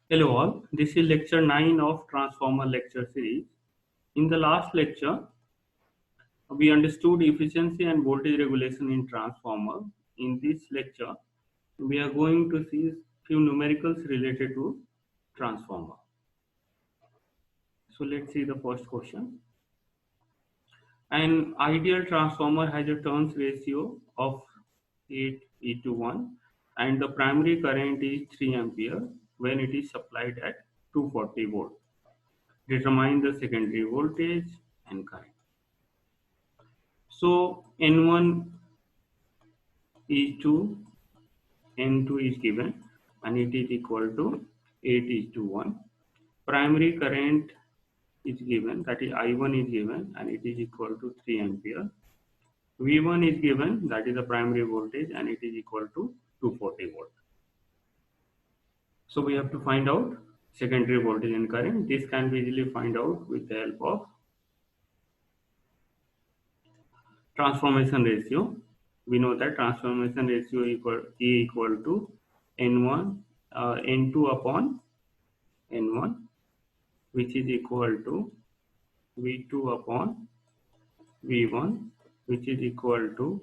Hello all, this is lecture 9 of Transformer lecture series. In the last lecture, we understood efficiency and voltage regulation in transformer. In this lecture, we are going to see few numericals related to transformer. So let's see the first question. An ideal transformer has a turns ratio of 8:1 and the primary current is 3 ampere when it is supplied at 240 volt. Determine the secondary voltage and current. So N1 is to N2 is given and it is equal to 8:1. Primary current is given, that is I1 is given and it is equal to 3 ampere. V1 is given, that is the primary voltage and it is equal to 240 volt. So we have to find out secondary voltage and current. This can be easily find out with the help of transformation ratio. We know that transformation ratio equal to N1 N2 upon N1, which is equal to V2 upon V1, which is equal to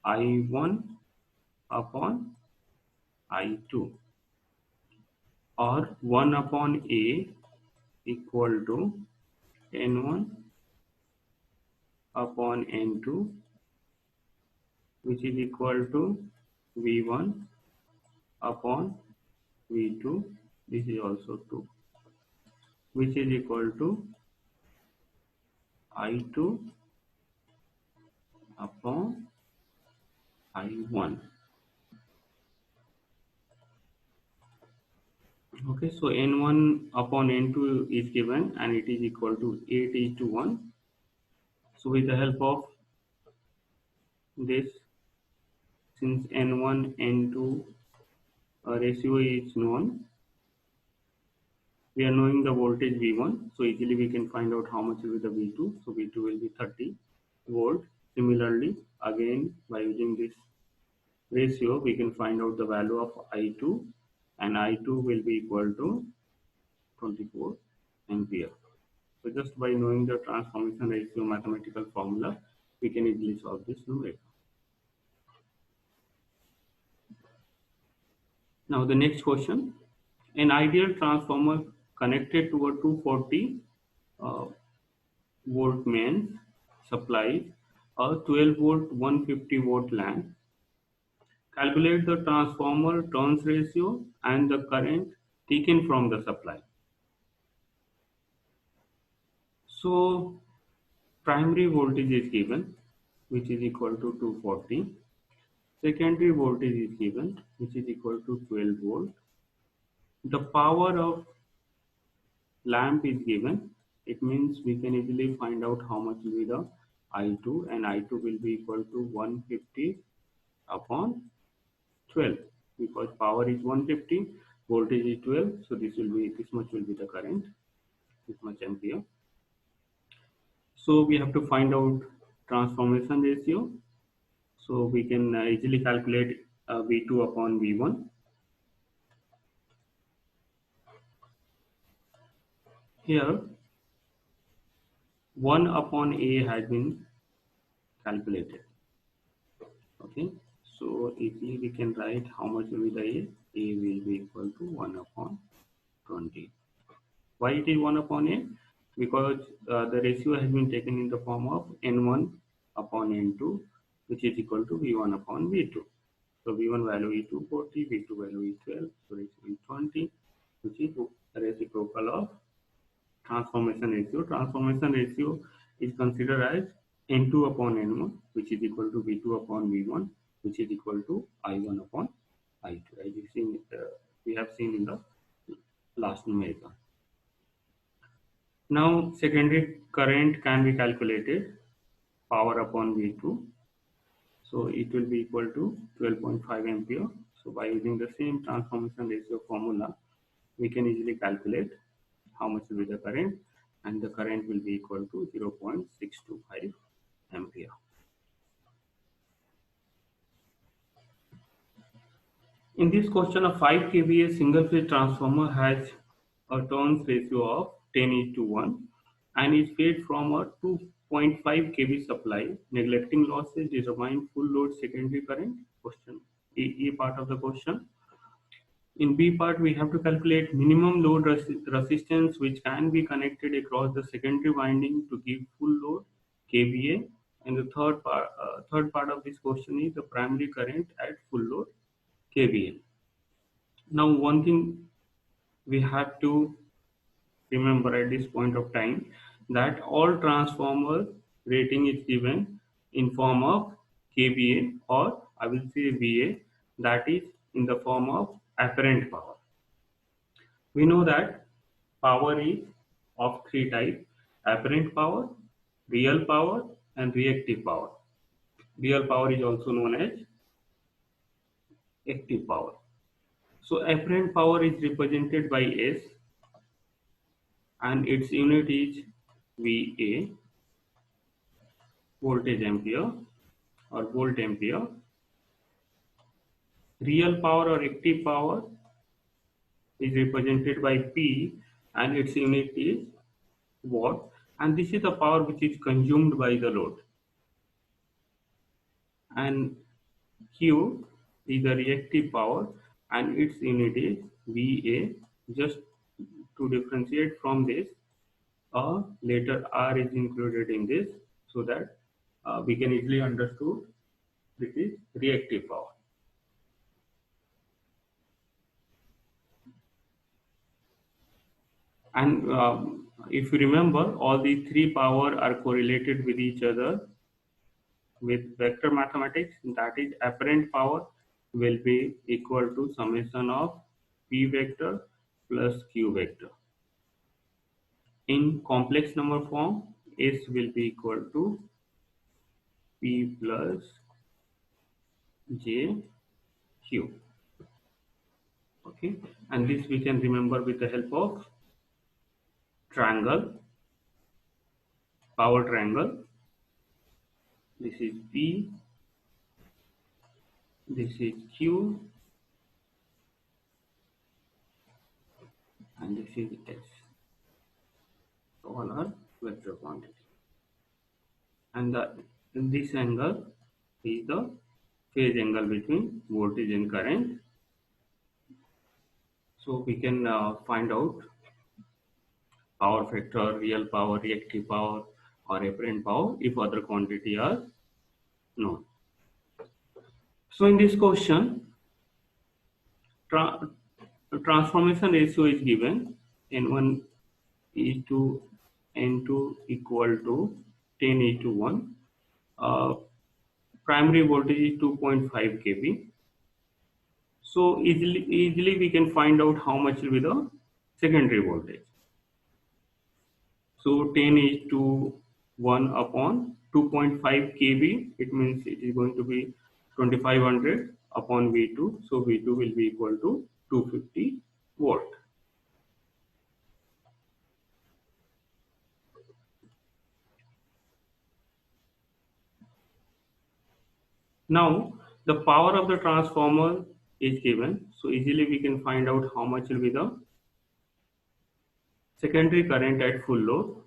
I1 upon I2, or 1 upon A equal to N1 upon N2, which is equal to V1 upon V2. This is also 2, which is equal to I2 upon I1. Okay, so N1 upon N2 is given and it is equal to 8:1. So with the help of this, since N1 N2 ratio is known, we are knowing the voltage V1, so easily we can find out how much will be the V2. So V2 will be 30 volt. Similarly, again by using this ratio, we can find out the value of I2, and I2 will be equal to 24 ampere. So just by knowing the transformation ratio mathematical formula, we can easily solve this numerator. Now the next question. An ideal transformer connected to a 240 volt mains supplies a 12 volt 150 volt lamp. Calculate the transformer turns ratio and the current taken from the supply. So primary voltage is given, which is equal to 240. Secondary voltage is given, which is equal to 12 volt. The power of lamp is given. It means we can easily find out how much will be the I2, and I2 will be equal to 150 upon 12, because power is 150, voltage is 12, so this much will be the current, this much ampere. So we have to find out transformation ratio. So we can easily calculate V2 upon V1. Here 1 upon A has been calculated. Okay, so easily we can write how much will be the A. A will be equal to 1 upon 20. Why it is 1 upon A? Because the ratio has been taken in the form of N1 upon N2, which is equal to V1 upon V2. So V1 value is 240, V2 value is 12, so ratio is 20, which is reciprocal of transformation ratio. Transformation ratio is considered as N2 upon N1, which is equal to V2 upon V1, which is equal to I1 upon I2. As you see, we have seen in the last numerator. Now, secondary current can be calculated, power upon V2. So it will be equal to 12.5 ampere. So by using the same transformation ratio formula, we can easily calculate how much will be the current, and the current will be equal to 0.625 ampere. In this question, a 5 kVA single phase transformer has a turns ratio of 10:1 and is fed from a 2.5 kV supply. Neglecting losses, determine full load secondary current. Question A part of the question. In B part, we have to calculate minimum load resistance which can be connected across the secondary winding to give full load kVA. And the third part of this question is the primary current at full load kVA. Now, one thing we have to remember at this point of time, that all transformer rating is given in form of kVA, or I will say VA, that is in the form of apparent power. We know that power is of three types: apparent power, real power, and reactive power. Real power is also known as active power. So apparent power is represented by S and its unit is VA, voltage ampere or volt ampere. Real power or active power is represented by P and its unit is watt, and this is the power which is consumed by the load. And Q is the reactive power and its unit is VA. Just to differentiate from this, a letter R is included in this so that we can easily understood this is reactive power. And if you remember, all these three power are correlated with each other with vector mathematics. That is, apparent power will be equal to summation of P vector plus Q vector. In complex number form, S will be equal to P plus J Q. Okay, and this we can remember with the help of triangle, power triangle. This is P, this is Q, and this is S. All are vector quantity. And this angle is the phase angle between voltage and current. So we can find out power factor, real power, reactive power, or apparent power if other quantity are known. So in this question, transformation ratio is given: N1 is to N2 equal to 10:1. Primary voltage is 2.5 kV. So easily we can find out how much will be the secondary voltage. So 10 is to 1 upon 2.5 kV. It means it is going to be 2500 upon V2. So V2 will be equal to 250 volt. Now the power of the transformer is given. So easily we can find out how much will be the secondary current at full load.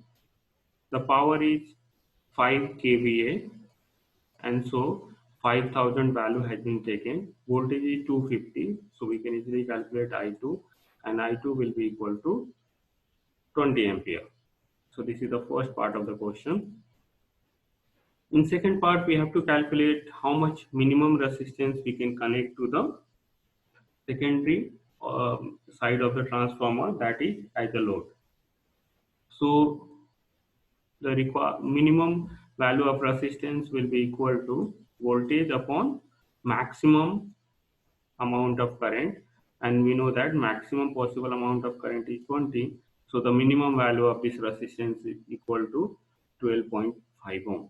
The power is 5 kVA, and so 5000 value has been taken. Voltage is 250, so we can easily calculate I2, and I2 will be equal to 20 ampere. So this is the first part of the question. In second part, we have to calculate how much minimum resistance we can connect to the secondary side of the transformer, that is as a load. So the minimum value of resistance will be equal to voltage upon maximum amount of current, and we know that maximum possible amount of current is 20. So the minimum value of this resistance is equal to 12.5 ohm.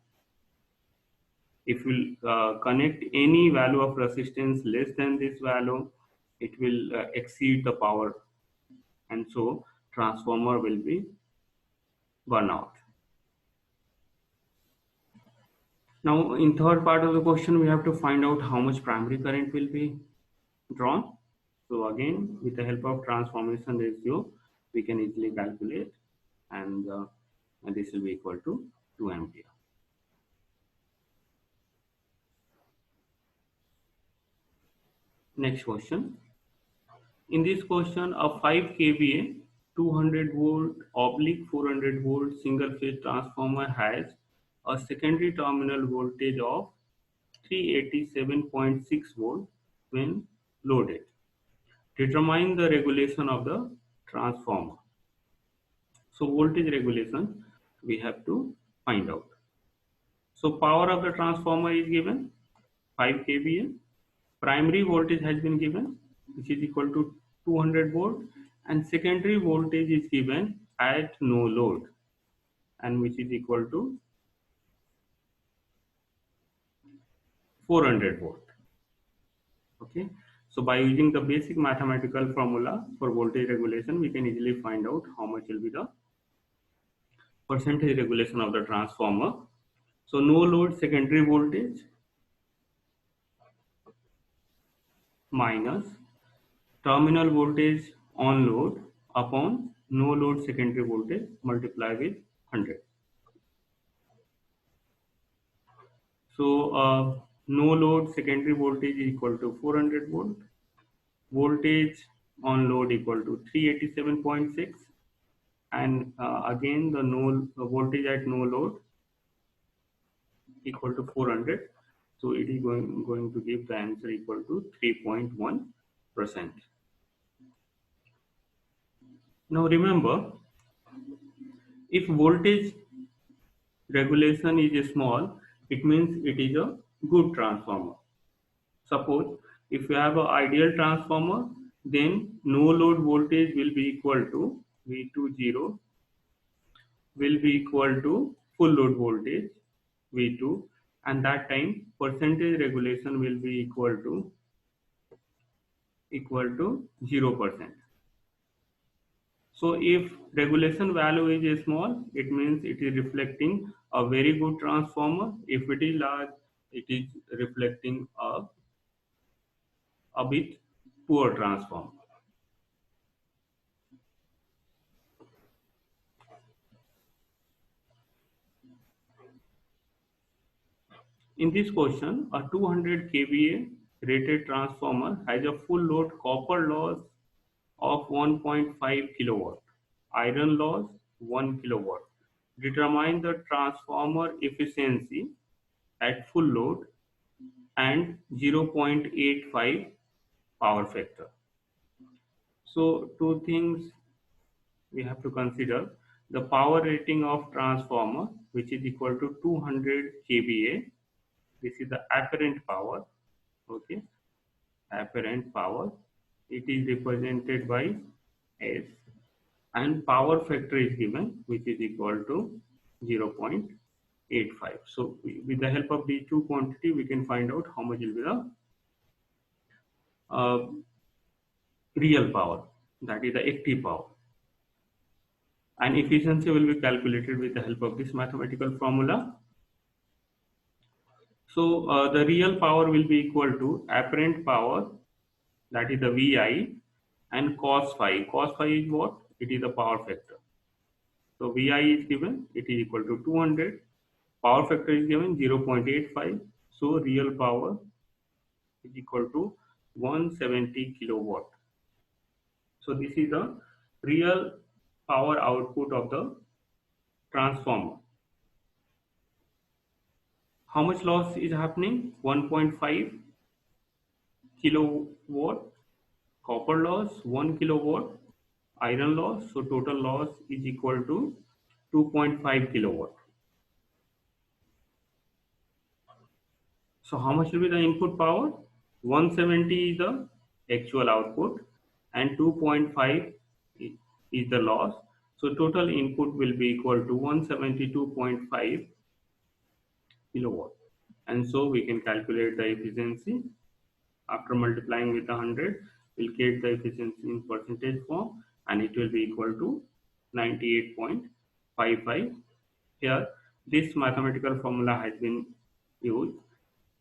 If we connect any value of resistance less than this value, it will exceed the power, and so transformer will be burn out. Now in third part of the question, we have to find out how much primary current will be. drawn. So again, with the help of transformation ratio, we can easily calculate, and this will be equal to 2 ampere. Next question. In this question, a 5 kVA 200 volt oblique 400 volt single phase transformer has a secondary terminal voltage of 387.6 volt when loaded. Determine the regulation of the transformer. So voltage regulation we have to find out. So power of the transformer is given 5 kVA. Primary voltage has been given, which is equal to 200 volt, and secondary voltage is given at no load, and which is equal to 400 volt. Okay. So by using the basic mathematical formula for voltage regulation, we can easily find out how much will be the percentage regulation of the transformer. So no load secondary voltage minus terminal voltage on load upon no load secondary voltage multiply with 100. So no load secondary voltage is equal to 400 volt. Voltage on load equal to 387.6, and again the voltage at no load equal to 400. So it is going to give the answer equal to 3.1%. Now remember, if voltage regulation is small, it means it is a good transformer. Suppose if you have an ideal transformer, then no load voltage will be equal to V20 will be equal to full load voltage V2, and that time percentage regulation will be equal to 0%. So if regulation value is small, it means it is reflecting a very good transformer. If it is large, it is reflecting a bit poor transformer. In this question, a 200 kVA rated transformer has a full load copper loss of 1.5 kilowatt, iron loss 1 kilowatt. Determine the transformer efficiency at full load and 0.85 power factor. So two things we have to consider: the power rating of transformer, which is equal to 200 kVA. This is the apparent power. Okay, apparent power. It is represented by S, and power factor is given, which is equal to 0.85. So with the help of these two quantity, we can find out how much will be the uh, real power, that is the active power, and efficiency will be calculated with the help of this mathematical formula. So the real power will be equal to apparent power, that is the VI, and cos phi. Cos phi is what? It is the power factor. So VI is given, it is equal to 200. Power factor is given 0.85. So real power is equal to 170 kilowatt. So this is the real power output of the transformer. How much loss is happening? 1.5 kilowatt copper loss, 1 kilowatt iron loss. So total loss is equal to 2.5 kilowatt. So how much will be the input power? 170 is the actual output and 2.5 is the loss. So total input will be equal to 172.5 kilowatt. And so we can calculate the efficiency. After multiplying with 100, we'll get the efficiency in percentage form, and it will be equal to 98.55. Here, this mathematical formula has been used.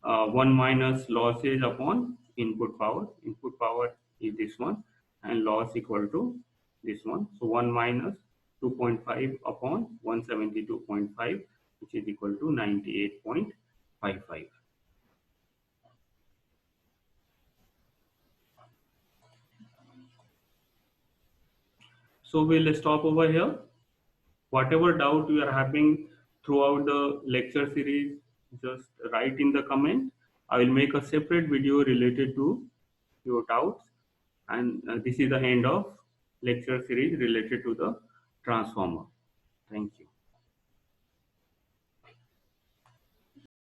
1 minus losses upon input power. Input power is this one, and loss equal to this one. So 1 minus 2.5 upon 172.5, which is equal to 98.55. So we'll stop over here. Whatever doubt you are having throughout the lecture series, just write in the comment. I will make a separate video related to your doubts. And this is the end of lecture series related to the transformer. Thank you.